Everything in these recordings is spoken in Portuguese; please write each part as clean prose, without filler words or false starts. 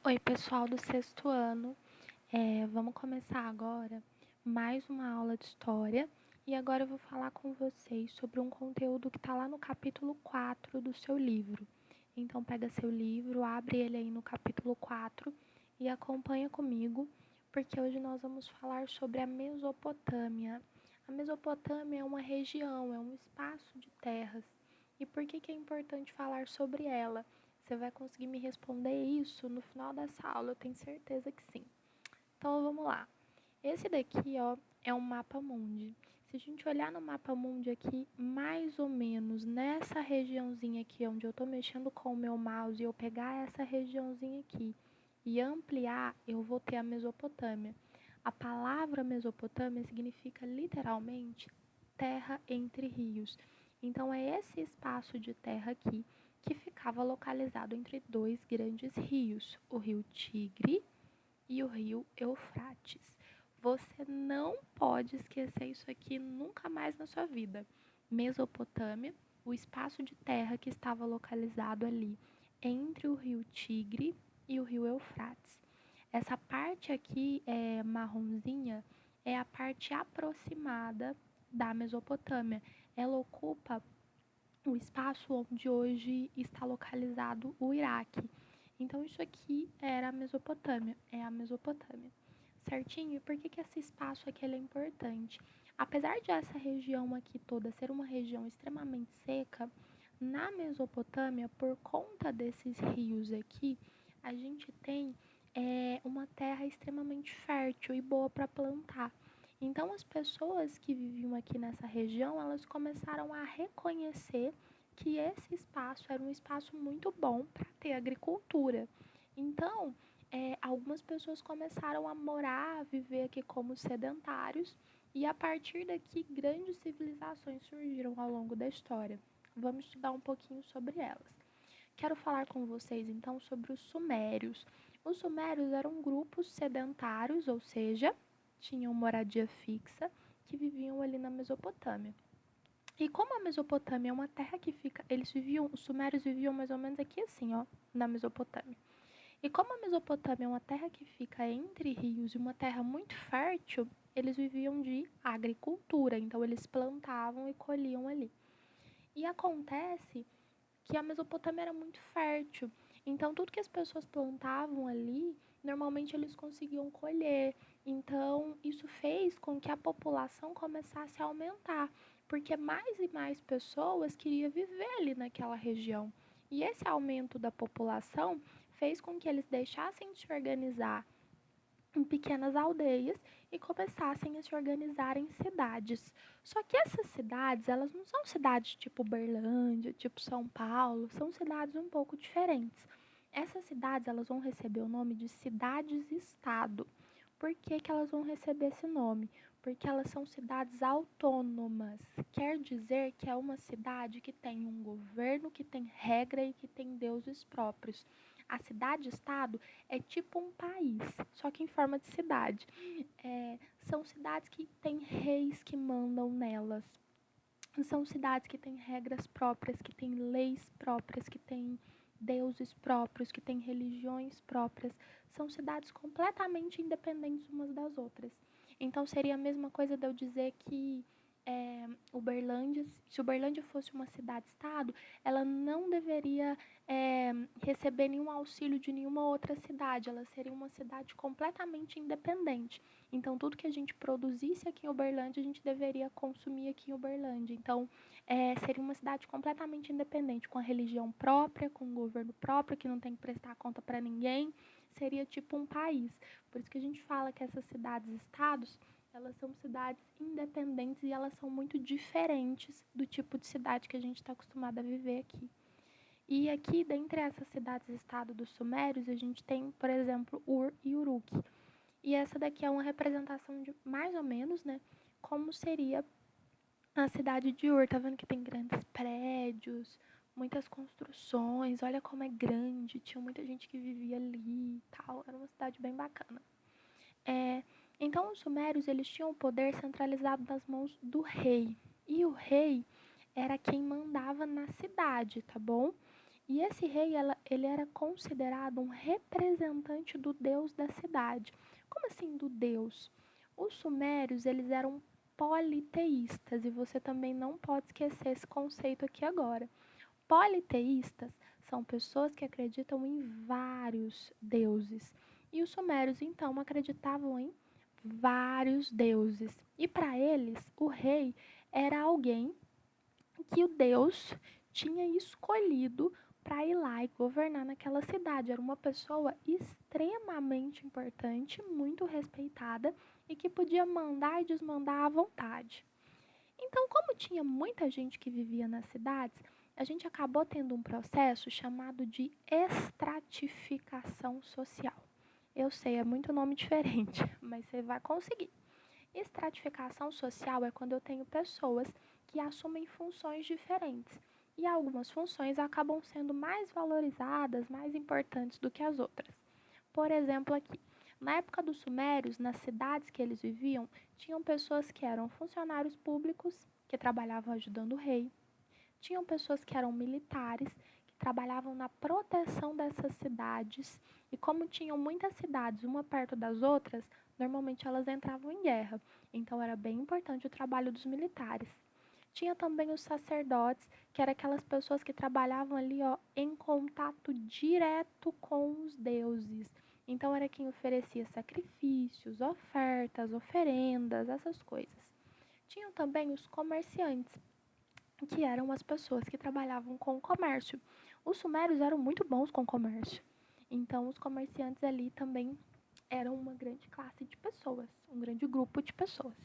Oi, pessoal do sexto ano. Vamos começar agora mais uma aula de história e agora eu vou falar com vocês sobre um conteúdo que está lá no capítulo 4 do seu livro. Então, pega seu livro, abre ele aí no capítulo 4 e acompanha comigo, porque hoje nós vamos falar sobre a Mesopotâmia. A Mesopotâmia é uma região, é um espaço de terras. E por que é importante falar sobre ela? Você vai conseguir me responder isso no final dessa aula, eu tenho certeza que sim. Então vamos lá. Esse daqui, ó, é um mapa mundi. Se a gente olhar no mapa mundi aqui, mais ou menos nessa regiãozinha aqui, onde eu tô mexendo com o meu mouse, e eu pegar essa regiãozinha aqui e ampliar, eu vou ter a Mesopotâmia. A palavra Mesopotâmia significa literalmente terra entre rios. Então é esse espaço de terra aqui que ficava localizado entre dois grandes rios, o rio Tigre e o rio Eufrates. Você não pode esquecer isso aqui nunca mais na sua vida. Mesopotâmia, o espaço de terra que estava localizado ali entre o rio Tigre e o rio Eufrates. Essa parte aqui marronzinha é a parte aproximada da Mesopotâmia. Ela ocupa o espaço onde hoje está localizado o Iraque. Então, isso aqui era a Mesopotâmia, é a Mesopotâmia. Certinho? E por que esse espaço aqui é importante? Apesar de essa região aqui toda ser uma região extremamente seca, na Mesopotâmia, por conta desses rios aqui, a gente tem uma terra extremamente fértil e boa para plantar. Então, as pessoas que viviam aqui nessa região, elas começaram a reconhecer que esse espaço era um espaço muito bom para ter agricultura. Então, algumas pessoas começaram a morar, a viver aqui como sedentários, e a partir daqui, grandes civilizações surgiram ao longo da história. Vamos estudar um pouquinho sobre elas. Quero falar com vocês então sobre os sumérios. Os sumérios eram grupos sedentários, ou seja, tinham moradia fixa, que viviam ali na Mesopotâmia. E como a Mesopotâmia é uma terra que fica, os sumérios viviam mais ou menos aqui assim, ó, na Mesopotâmia. E como a Mesopotâmia é uma terra que fica entre rios e uma terra muito fértil, eles viviam de agricultura, então eles plantavam e colhiam ali. E acontece que a Mesopotâmia era muito fértil. Então, tudo que as pessoas plantavam ali, normalmente eles conseguiam colher. Então, isso fez com que a população começasse a aumentar, porque mais e mais pessoas queriam viver ali naquela região. E esse aumento da população fez com que eles deixassem de se organizar em pequenas aldeias e começassem a se organizar em cidades. Só que essas cidades, elas não são cidades tipo Berlândia, tipo São Paulo, são cidades um pouco diferentes. Essas cidades, elas vão receber o nome de cidades-estado. Por que que elas vão receber esse nome? Porque elas são cidades autônomas. Quer dizer que é uma cidade que tem um governo, que tem regra e que tem deuses próprios. A cidade-estado é tipo um país, só que em forma de cidade. São cidades que têm reis que mandam nelas. São cidades que têm regras próprias, que têm leis próprias, que têm deuses próprios, que têm religiões próprias. São cidades completamente independentes umas das outras. Então seria a mesma coisa de eu dizer que Uberlândia, se Uberlândia fosse uma cidade-estado, ela não deveria receber nenhum auxílio de nenhuma outra cidade. Ela seria uma cidade completamente independente. Então, tudo que a gente produzisse aqui em Uberlândia, a gente deveria consumir aqui em Uberlândia. Então, seria uma cidade completamente independente, com a religião própria, com um governo próprio, que não tem que prestar conta para ninguém. Seria tipo um país. Por isso que a gente fala que essas cidades-estados, elas são cidades independentes e elas são muito diferentes do tipo de cidade que a gente está acostumado a viver aqui. E aqui, dentre essas cidades-estado dos Sumérios, a gente tem, por exemplo, Ur e Uruk. E essa daqui é uma representação de, mais ou menos, né, como seria a cidade de Ur. Tá vendo que tem grandes prédios, muitas construções, olha como é grande, tinha muita gente que vivia ali e tal. Era uma cidade bem bacana. Então, os sumérios, eles tinham o poder centralizado nas mãos do rei. E o rei era quem mandava na cidade, tá bom? E esse rei, ele era considerado um representante do deus da cidade. Como assim do deus? Os sumérios, eles eram politeístas, e você também não pode esquecer esse conceito aqui agora. Politeístas são pessoas que acreditam em vários deuses. E os sumérios, então, acreditavam em vários deuses. E para eles, o rei era alguém que o deus tinha escolhido para ir lá e governar naquela cidade. Era uma pessoa extremamente importante, muito respeitada e que podia mandar e desmandar à vontade. Então, como tinha muita gente que vivia nas cidades, a gente acabou tendo um processo chamado de estratificação social. Eu sei, é muito nome diferente, mas você vai conseguir. Estratificação social é quando eu tenho pessoas que assumem funções diferentes. E algumas funções acabam sendo mais valorizadas, mais importantes do que as outras. Por exemplo, aqui, na época dos sumérios, nas cidades que eles viviam, tinham pessoas que eram funcionários públicos, que trabalhavam ajudando o rei. Tinham pessoas que eram militares, que trabalhavam na proteção dessas cidades. E como tinham muitas cidades, uma perto das outras, normalmente elas entravam em guerra. Então era bem importante o trabalho dos militares. Tinha também os sacerdotes, que eram aquelas pessoas que trabalhavam ali, em contato direto com os deuses. Então era quem oferecia sacrifícios, ofertas, oferendas, essas coisas. Tinham também os comerciantes, que eram as pessoas que trabalhavam com o comércio. Os sumérios eram muito bons com o comércio. Então os comerciantes ali também eram uma grande classe de pessoas, um grande grupo de pessoas.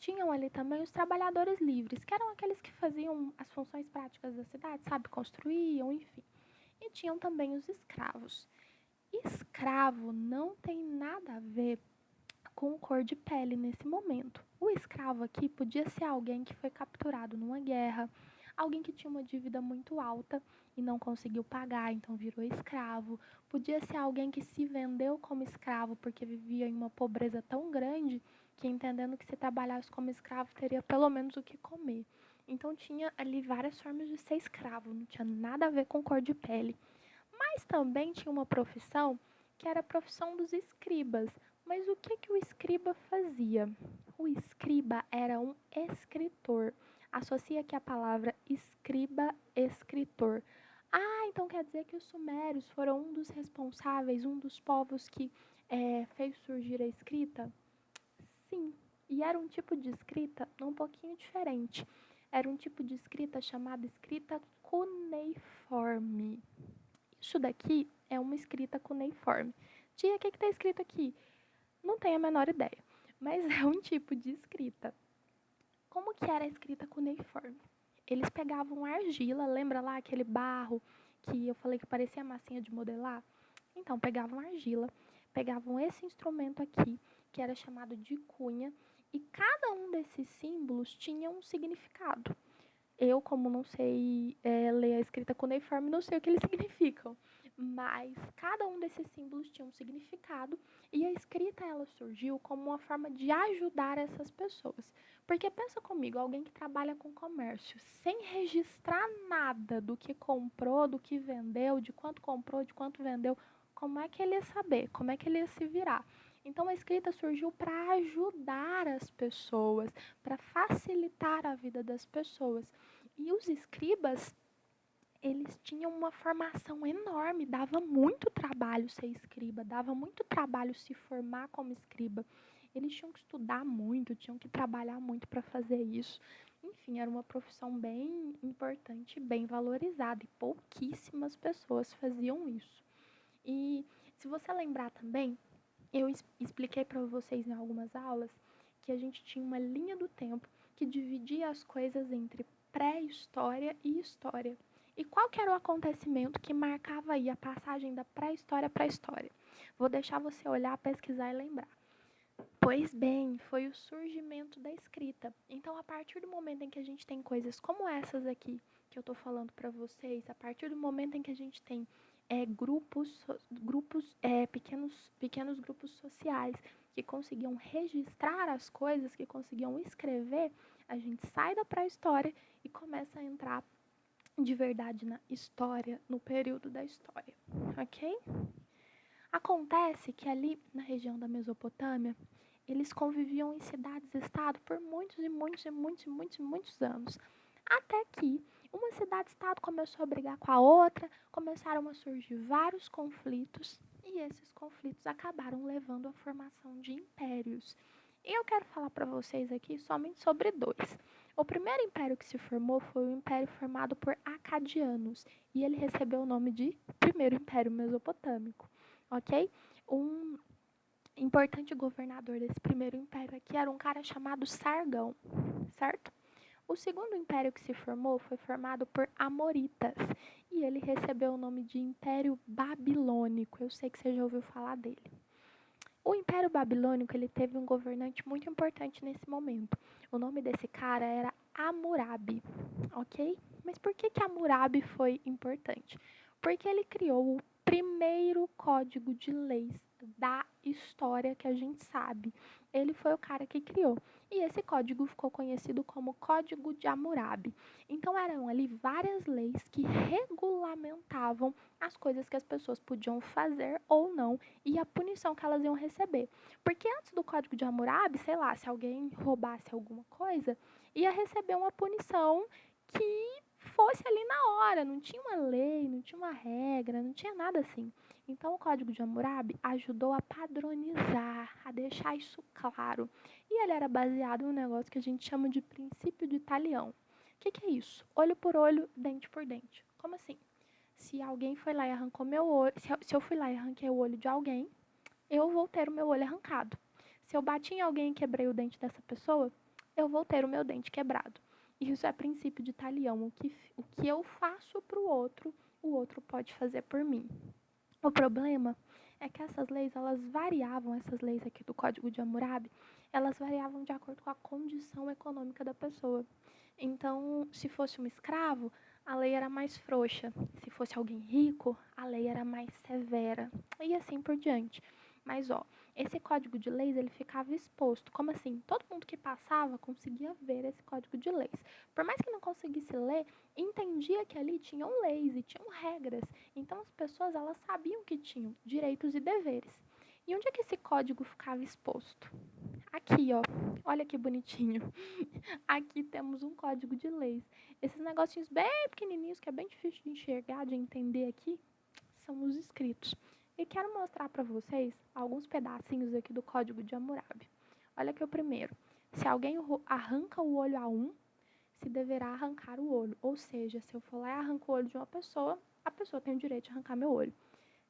Tinham ali também os trabalhadores livres, que eram aqueles que faziam as funções práticas da cidade, sabe? Construíam, enfim. E tinham também os escravos. Escravo não tem nada a ver com cor de pele nesse momento. O escravo aqui podia ser alguém que foi capturado numa guerra, alguém que tinha uma dívida muito alta e não conseguiu pagar, então virou escravo. Podia ser alguém que se vendeu como escravo porque vivia em uma pobreza tão grande que, entendendo que se trabalhasse como escravo teria pelo menos o que comer. Então tinha ali várias formas de ser escravo, não tinha nada a ver com cor de pele. Mas também tinha uma profissão que era a profissão dos escribas. Mas o que, que o escriba fazia? O escriba era um escritor. Associa aqui a palavra escriba, escritor. Ah, então quer dizer que os sumérios foram um dos responsáveis, um dos povos que fez surgir a escrita? Sim, e era um tipo de escrita um pouquinho diferente. Era um tipo de escrita chamada escrita cuneiforme. Isso daqui é uma escrita cuneiforme. Tia, o que está escrito aqui? Não tenho a menor ideia, mas é um tipo de escrita. Como que era a escrita cuneiforme? Eles pegavam argila, lembra lá aquele barro que eu falei que parecia massinha de modelar? Então, pegavam argila, pegavam esse instrumento aqui, que era chamado de cunha, e cada um desses símbolos tinha um significado. Eu, como não sei ler a escrita cuneiforme, não sei o que eles significam. Mas cada um desses símbolos tinha um significado e a escrita ela surgiu como uma forma de ajudar essas pessoas. Porque pensa comigo, alguém que trabalha com comércio, sem registrar nada do que comprou, do que vendeu, de quanto comprou, de quanto vendeu, como é que ele ia saber? Como é que ele ia se virar? Então a escrita surgiu para ajudar as pessoas, para facilitar a vida das pessoas. E os escribas, eles tinham uma formação enorme, dava muito trabalho ser escriba, dava muito trabalho se formar como escriba. Eles tinham que estudar muito, tinham que trabalhar muito para fazer isso. Enfim, era uma profissão bem importante, bem valorizada, e pouquíssimas pessoas faziam isso. E se você lembrar também, eu expliquei para vocês em algumas aulas que a gente tinha uma linha do tempo que dividia as coisas entre pré-história e história. E qual que era o acontecimento que marcava aí a passagem da pré-história para a história? Vou deixar você olhar, pesquisar e lembrar. Pois bem, foi o surgimento da escrita. Então, a partir do momento em que a gente tem coisas como essas aqui que eu estou falando para vocês, a partir do momento em que a gente tem pequenos grupos sociais que conseguiam registrar as coisas, que conseguiam escrever, a gente sai da pré-história e começa a entrar de verdade na história, no período da história, ok? Acontece que ali na região da Mesopotâmia, eles conviviam em cidades-estado por muitos e muitos e muitos e muitos e muitos anos. Até que uma cidade-estado começou a brigar com a outra, começaram a surgir vários conflitos, e esses conflitos acabaram levando à formação de impérios. E eu quero falar para vocês aqui somente sobre dois. O primeiro império que se formou foi o império formado por acadianos, e ele recebeu o nome de Primeiro Império Mesopotâmico, ok? Um importante governador desse primeiro império aqui era um cara chamado Sargão, certo? O segundo império que se formou foi formado por Amoritas, e ele recebeu o nome de Império Babilônico. Eu sei que você já ouviu falar dele. O Império Babilônico ele teve um governante muito importante nesse momento. O nome desse cara era Hammurabi, ok? Mas por que Hammurabi foi importante? Porque ele criou o primeiro código de leis da história que a gente sabe. Ele foi o cara que criou. E esse código ficou conhecido como Código de Hammurabi. Então eram ali várias leis que regulamentavam as coisas que as pessoas podiam fazer ou não e a punição que elas iam receber. Porque antes do Código de Hammurabi, sei lá, se alguém roubasse alguma coisa, ia receber uma punição que fosse ali na hora, não tinha uma lei, não tinha uma regra, não tinha nada assim. Então o Código de Hammurabi ajudou a padronizar, a deixar isso claro. E ele era baseado num negócio que a gente chama de princípio de talião. O que é isso? Olho por olho, dente por dente. Como assim? Se alguém foi lá e arrancou meu olho, se eu fui lá e arranquei o olho de alguém, eu vou ter o meu olho arrancado. Se eu bati em alguém e quebrei o dente dessa pessoa, eu vou ter o meu dente quebrado. Isso é princípio de talião. O que eu faço para o outro pode fazer por mim. O problema é que essas leis, elas variavam, essas leis aqui do Código de Hammurabi, elas variavam de acordo com a condição econômica da pessoa. Então, se fosse um escravo, a lei era mais frouxa. Se fosse alguém rico, a lei era mais severa. E assim por diante. Mas, ó, esse código de leis, ele ficava exposto. Como assim? Todo mundo que passava conseguia ver esse código de leis. Por mais que não conseguisse ler, entendia que ali tinham leis e tinham regras. Então, as pessoas, elas sabiam que tinham direitos e deveres. E onde é que esse código ficava exposto? Aqui, ó. Olha que bonitinho. Aqui temos um código de leis. Esses negocinhos bem pequenininhos, que é bem difícil de enxergar, de entender aqui, são os escritos. E quero mostrar para vocês alguns pedacinhos aqui do Código de Hammurabi. Olha aqui o primeiro. Se alguém arranca o olho a um, se deverá arrancar o olho. Ou seja, se eu for lá e arranco o olho de uma pessoa, a pessoa tem o direito de arrancar meu olho.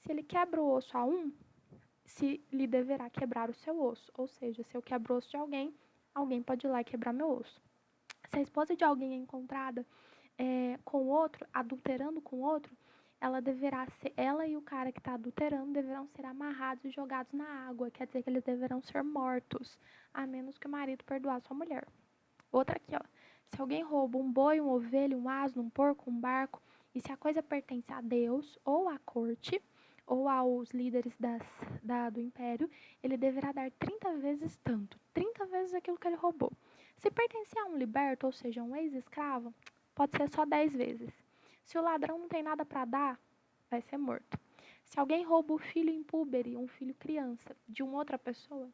Se ele quebra o osso a um, se lhe deverá quebrar o seu osso. Ou seja, se eu quebro o osso de alguém, alguém pode ir lá e quebrar meu osso. Se a esposa de alguém é encontrada com outro, adulterando com outro, ela e o cara que está adulterando deverão ser amarrados e jogados na água. Quer dizer que eles deverão ser mortos, a menos que o marido perdoar sua mulher. Outra aqui, ó. Se alguém rouba um boi, uma ovelha, um asno, um porco, um barco, e se a coisa pertence a Deus ou à corte, ou aos líderes do império, ele deverá dar 30 vezes tanto, 30 vezes aquilo que ele roubou. Se pertencer a um liberto, ou seja, um ex-escravo, pode ser só 10 vezes. Se o ladrão não tem nada para dar, vai ser morto. Se alguém rouba o filho impúbere, um filho criança, de uma outra pessoa,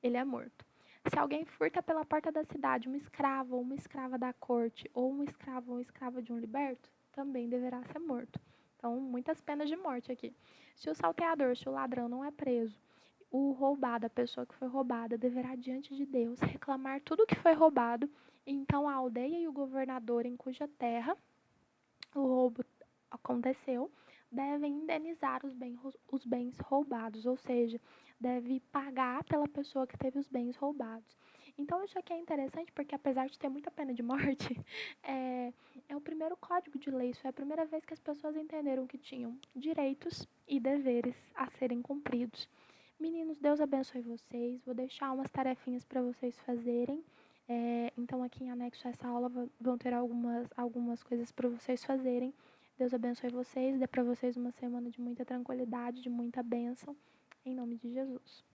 ele é morto. Se alguém furta pela porta da cidade um escravo ou uma escrava da corte, ou um escravo ou uma escrava de um liberto, também deverá ser morto. Então, muitas penas de morte aqui. Se o salteador, se o ladrão não é preso, o roubado, a pessoa que foi roubada, deverá diante de Deus reclamar tudo o que foi roubado. Então, a aldeia e o governador em cuja terra o roubo aconteceu devem indenizar os bens roubados, ou seja, deve pagar pela pessoa que teve os bens roubados. Então, isso aqui é interessante porque, apesar de ter muita pena de morte, é o primeiro código de lei. Isso é a primeira vez que as pessoas entenderam que tinham direitos e deveres a serem cumpridos. Meninos, Deus abençoe vocês. Vou deixar umas tarefinhas para vocês fazerem. Então, aqui em anexo a essa aula vão ter algumas coisas para vocês fazerem. Deus abençoe vocês, dê para vocês uma semana de muita tranquilidade, de muita bênção, em nome de Jesus.